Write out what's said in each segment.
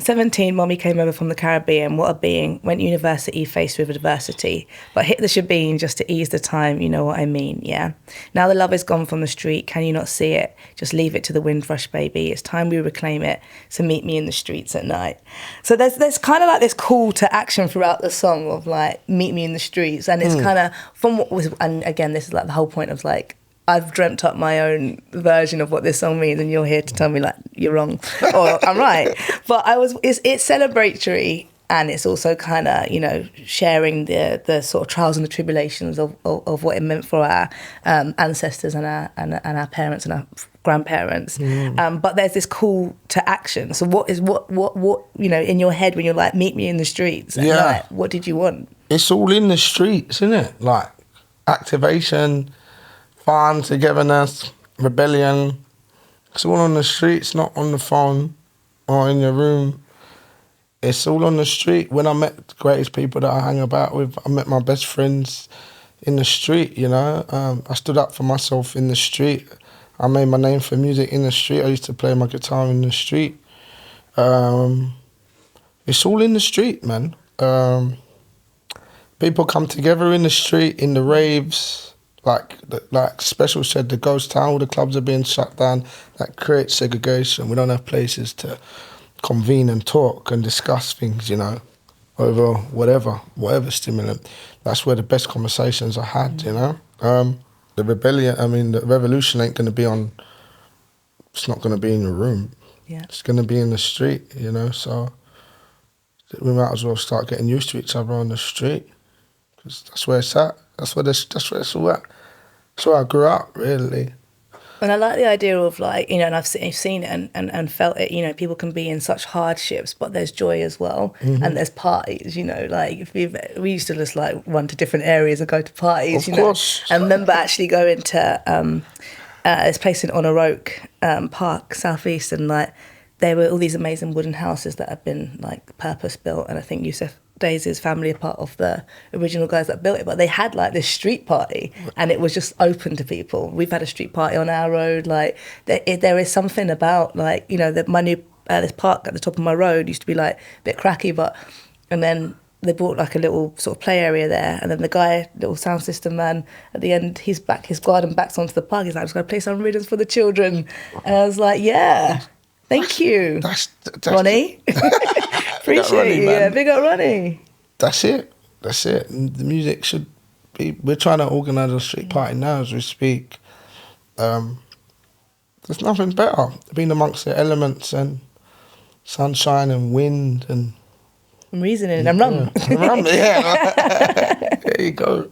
17, mommy came over from the Caribbean. What a being. Went university faced with adversity. But hit the shebeen just to ease the time, you know what I mean, yeah? Now the love is gone from the street. Can you not see it? Just leave it to the Windrush Baby. It's time we reclaim it. So meet me in the streets at night. So there's kind of like this call to action throughout the song of like, meet me in the streets. And it's kind of from what was, and again, this is like the whole point of like, I've dreamt up my own version of what this song means, and you're here to tell me like you're wrong or I'm right. But it's celebratory, and it's also kind of, you know, sharing the sort of trials and the tribulations of what it meant for our ancestors and our parents and our grandparents. But there's this call to action. So what you know, in your head when you're like, meet me in the streets at night, what did you want? It's all in the streets, isn't it? Like activation, fun, togetherness, rebellion. It's all on the streets, not on the phone or in your room. It's all on the street. When I met the greatest people that I hang about with, I met my best friends in the street, you know. I stood up for myself in the street. I made my name for music in the street. I used to play my guitar in the street. It's all in the street, man. People come together in the street, in the raves. Like Special said, the ghost town, all the clubs are being shut down. That creates segregation. We don't have places to convene and talk and discuss things, you know, over whatever stimulant. That's where the best conversations are had, you know. The revolution ain't going to be on, it's not going to be in your room. Yeah. It's going to be in the street, you know, so we might as well start getting used to each other on the street, because that's where it's at. That's where it's all at. That's where I grew up, really. And I like the idea of like, you know, and I've seen it and felt it, you know, people can be in such hardships, but there's joy as well. And there's parties, you know, like we used to just like run to different areas and go to parties, of course. I remember actually going to this place in Honor Oak Park, Southeast, and like there were all these amazing wooden houses that had been like purpose built. And I think Yusuf Daisy's family are part of the original guys that built it, but they had like this street party and it was just open to people. We've had a street party on our road. Like there is something about like, you know, my new this park at the top of my road used to be like a bit cracky, and then they brought like a little sort of play area there, and then the guy, little sound system man, at the end his garden backs onto the park. He's like, I'm just gonna play some rhythms for the children, and I was like, yeah. Thank you, that's Ronnie. Appreciate Ronnie, you. man. Yeah, big up Ronnie. That's it. And the music should be. We're trying to organise a street party now as we speak. There's nothing better. Being amongst the elements and sunshine and wind and reasoning and rum. Yeah. There you go.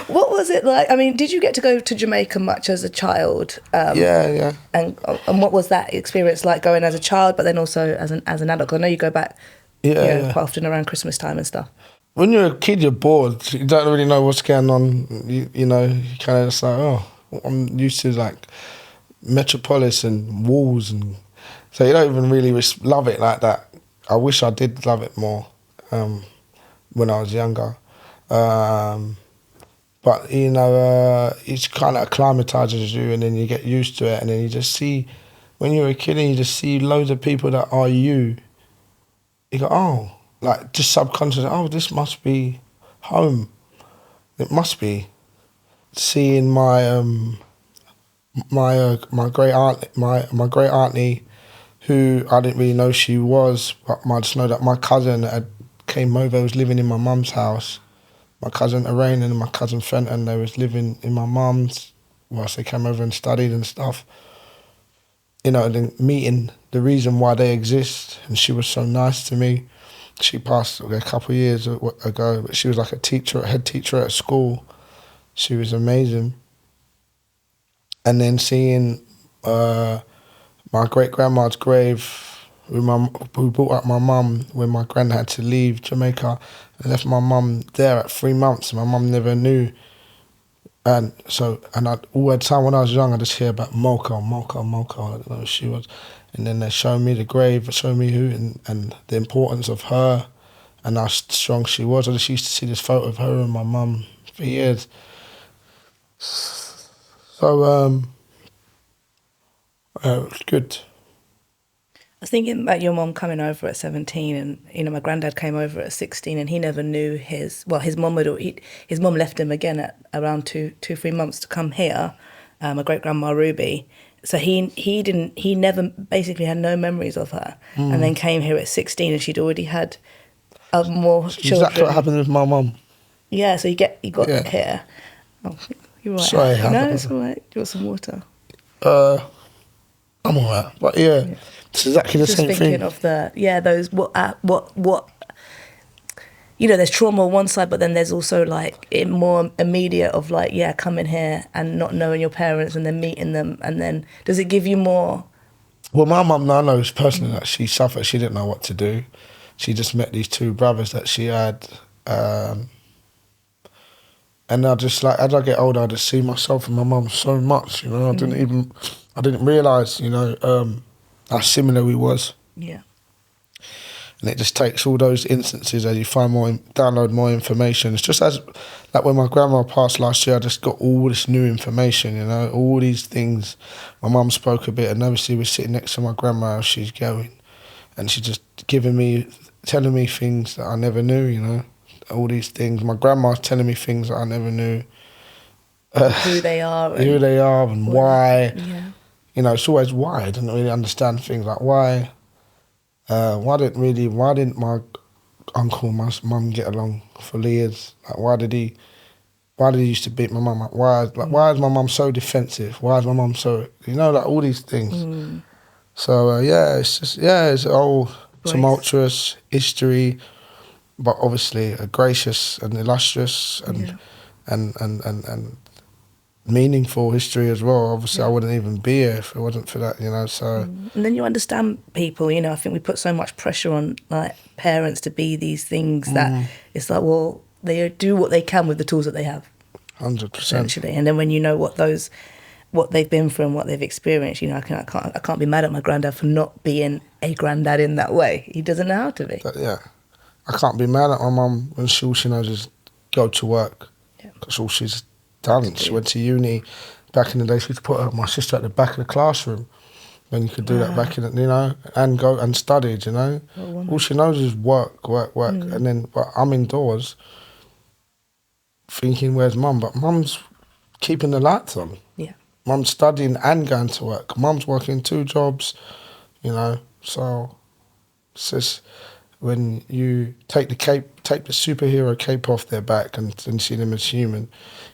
What was it like? I mean, did you get to go to Jamaica much as a child? Yeah. And what was that experience like, going as a child, but then also as an adult? 'Cause I know you go back, quite often around Christmas time and stuff. When you're a kid, you're bored. You don't really know what's going on. You know, you kind of just like, oh, I'm used to like metropolis and walls, and so you don't even really love it like that. I wish I did love it more when I was younger. But, you know, it kind of acclimatises you, and then you get used to it, and then you just see, when you're a kid and you just see loads of people that are you go, oh, like just subconsciously, oh, this must be home. It must be. Seeing my great aunt, my great auntie, who I didn't really know she was, but I just know that my cousin had came over, was living in my mum's house. My cousin Arain and my cousin Fenton, they was living in my mum's whilst they came over and studied and stuff. You know, then meeting the reason why they exist, and she was so nice to me. She passed a couple of years ago, but she was like head teacher at school. She was amazing. And then seeing my great-grandma's grave, who brought up my mum when my gran had to leave Jamaica, and left my mum there at 3 months. My mum never knew. And all the time when I was young, I just hear about Mocha, I don't know who she was. And then they showed me the grave, showed me who, and the importance of her, and how strong she was. I just used to see this photo of her and my mum for years. So, it was good. was thinking about your mom coming over at 17, and my granddad came over at 16, and he never knew his mom his mom left him again at around 3 months to come here, my great grandma Ruby. So he never basically had no memories of her, and then came here at 16, and she'd already had more children. Exactly what happened with my mum. Yeah, so you got here. Oh, you're right. Sorry, no, it's all right. Do you want some water? I'm all right, but yeah. It's exactly the same thing. Just thinking of those what there's trauma on one side, but then there's also like it more immediate of like coming here and not knowing your parents and then meeting them, and then does it give you more? Well, my mum, I know personally that she suffered. She didn't know what to do. She just met these two brothers that she had, and I just like as I get older, I just see myself in my mum so much. I didn't realise how similar we was. Yeah. And it just takes all those instances as you download more information. It's just as, like when my grandma passed last year, I just got all this new information, all these things. My mum spoke a bit, and obviously we're sitting next to my grandma as she's going. And she's just telling me things that I never knew, all these things. My grandma's telling me things that I never knew. Who they are. And why. Yeah. It's always why. I didn't really understand things like why. Why didn't my uncle, my mum get along for years? Like why did he used to beat my mum? Like why is my mum so defensive? Why is my mum so like all these things. So it's all tumultuous history, but obviously a gracious and illustrious and meaningful history as well. Obviously, I wouldn't even be here if it wasn't for that, so... And then you understand people, I think we put so much pressure on, like, parents to be these things that it's like, well, they do what they can with the tools that they have. 100%. Essentially. And then when you know what they've been through and what they've experienced, I can't be mad at my granddad for not being a granddad in that way. He doesn't know how to be. But, I can't be mad at my mum when all she knows is go to work. That's all she's done. She went to uni. Back in the day, she used to put my sister at the back of the classroom when you could do that back in the, and go and studied, all she knows is work. And then, but I'm indoors thinking, where's mum? But mum's keeping the lights on. Yeah. Mum's studying and going to work. Mum's working 2 jobs, so it's just when you take the superhero cape off their back and see them as human.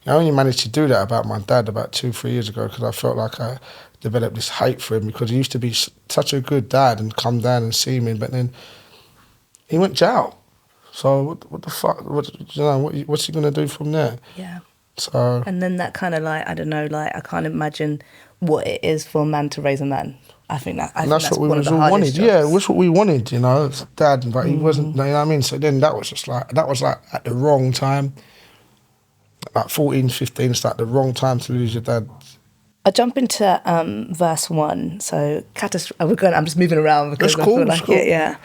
I only managed to do that about my dad about 2-3 years ago because I felt like I developed this hate for him because he used to be such a good dad and come down and see me, but then he went jail. So what the fuck? What's he gonna do from there? Yeah. So. And then that kind of like I don't know, like I can't imagine what it is for a man to raise a man. I think that's what we all wanted. Jobs. Yeah, that's what we wanted, as dad, but he wasn't. You know what I mean? So then that was like at the wrong time. Like 14, 15, it's like the wrong time to lose your dad. I jump into verse 1. So I'm just moving around because I feel like it. Yeah.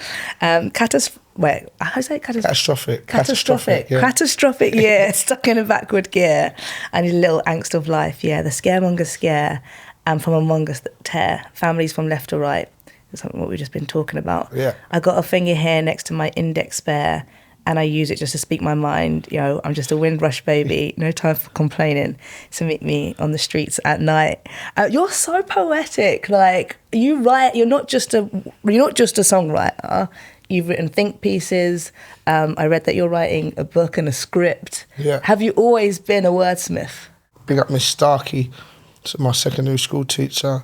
Wait, how do you say Catastrophic. Catastrophic. Yeah. Catastrophic. Yeah, stuck in a backward gear, and his little angst of life. Yeah, the scaremongers scare, and from among us tear. Families from left to right. That's something what we've just been talking about. Yeah. I got a finger here next to my index spare, and I use it just to speak my mind. I'm just a windrush baby, no time for complaining. So meet me on the streets at night. You're so poetic. Like you write. You're not just a songwriter. You've written think pieces. I read that you're writing a book and a script. Yeah. Have you always been a wordsmith? Big up Miss Starkey, my secondary school teacher.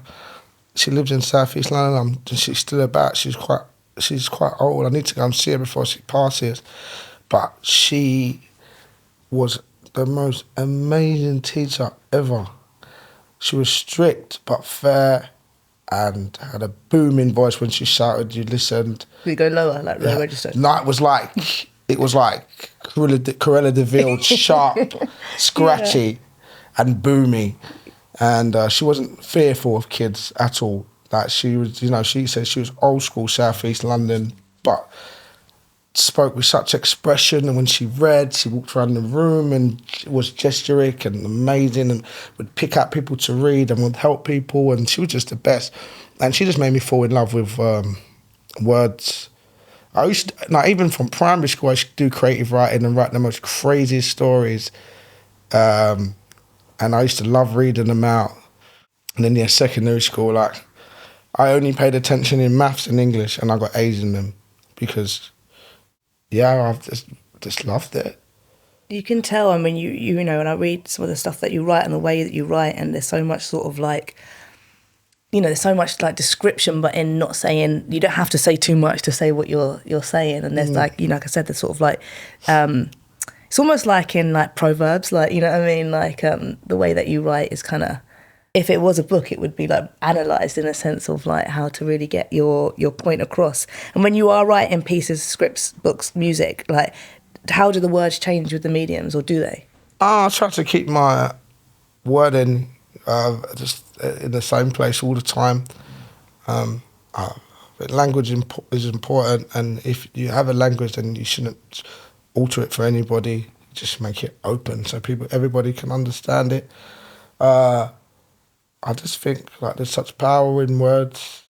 She lives in South East London. She's still about. She's quite old. I need to go and see her before she passes. But she was the most amazing teacher ever. She was strict but fair and had a booming voice when she shouted. You listened. Did you go lower, like low register? No, it was like Cruella de Vil, sharp, scratchy, and boomy. And she wasn't fearful of kids at all. Like she was, she said she was old school South East London, but spoke with such expression. And when she read, she walked around the room and was gesturic and amazing and would pick out people to read and would help people. And she was just the best. And she just made me fall in love with words. I used to, like, even from primary school, I used to do creative writing and write the most craziest stories. And I used to love reading them out. And then, secondary school, like, I only paid attention in maths and English, and I got A's in them because, I've just loved it. You can tell, I mean, you know, and I read some of the stuff that you write and the way that you write, and there's so much sort of like, you know, there's so much like description, but in not saying, you don't have to say too much to say what you're saying. And there's like, you know, like I said, there's sort of like, it's almost like in like proverbs, like, you know what I mean? Like the way that you write is kind of, if it was a book, it would be like analysed in a sense of like how to really get your point across. And when you are writing pieces, scripts, books, music, like how do the words change with the mediums, or do they? I try to keep my wording just in the same place all the time. Language is important, and if you have a language, then you shouldn't alter it for anybody. Just make it open so everybody can understand it. I just think like there's such power in words.